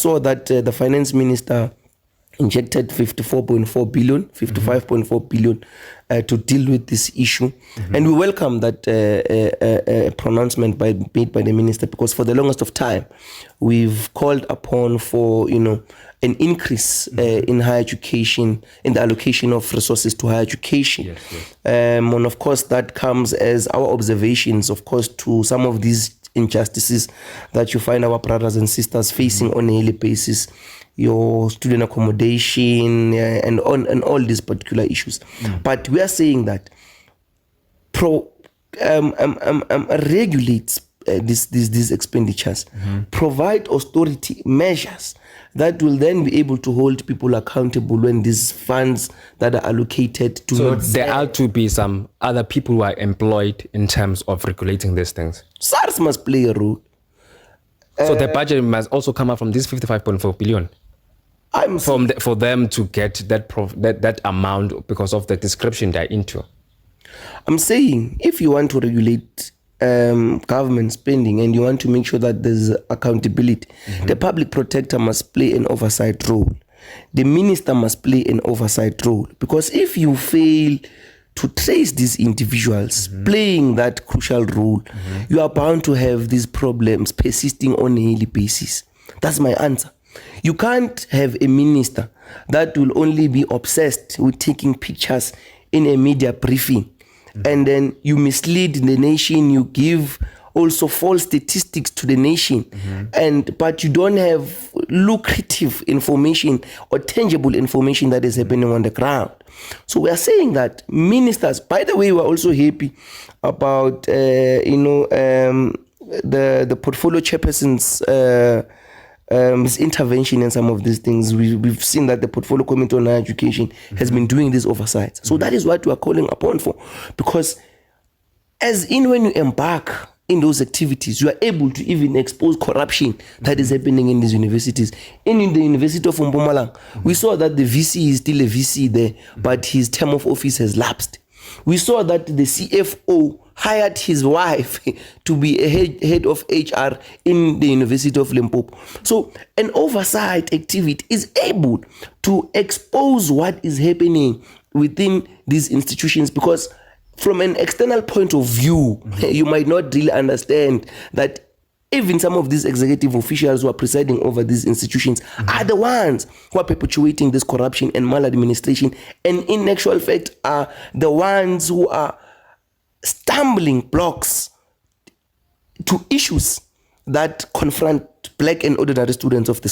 saw that the finance minister injected 54.4 billion, 55.4 billion to deal with this issue. And we welcome that pronouncement made by the minister, because for the longest of time, we've called upon for, an increase in higher education, in the allocation of resources to higher education. Yes, yes. And of course, that comes as our observations, of course, to some of these injustices that you find our brothers and sisters facing on a daily basis, your student accommodation and all these particular issues. But we are saying that regulates these expenditures, provide austerity measures that will then be able to hold people accountable when these funds that are allocated to. So there are to be some other people who are employed in terms of regulating these things. SARS must play a role. So the budget must also come up from this 55.4 billion. For them to get that amount because of the description they're into. I'm saying if you want to regulate government spending and you want to make sure that there's accountability, the public protector must play an oversight role. The minister must play an oversight role, because if you fail to trace these individuals playing that crucial role, you are bound to have these problems persisting on a daily basis. That's my answer. You can't have a minister that will only be obsessed with taking pictures in a media briefing, and then you mislead the nation, you give also false statistics to the nation, but you don't have lucrative information or tangible information that is happening on the ground. So we are saying that ministers, by the way, we are also happy about the portfolio chairperson's intervention in some of these things. We've seen that the Portfolio Committee on Higher Education has been doing this oversight. So that is what we are calling upon for, because when you embark in those activities, you are able to even expose corruption that is happening in these universities. In the University of Mpumalanga, we saw that the VC is still a VC there, but his term of office has lapsed. We saw that the CFO hired his wife to be a head of HR in the University of Limpopo. So an oversight activity is able to expose what is happening within these institutions, because from an external point of view, you might not really understand that even some of these executive officials who are presiding over these institutions are the ones who are perpetuating this corruption and maladministration, and in actual fact are the ones who are stumbling blocks to issues that confront black and ordinary students of this country.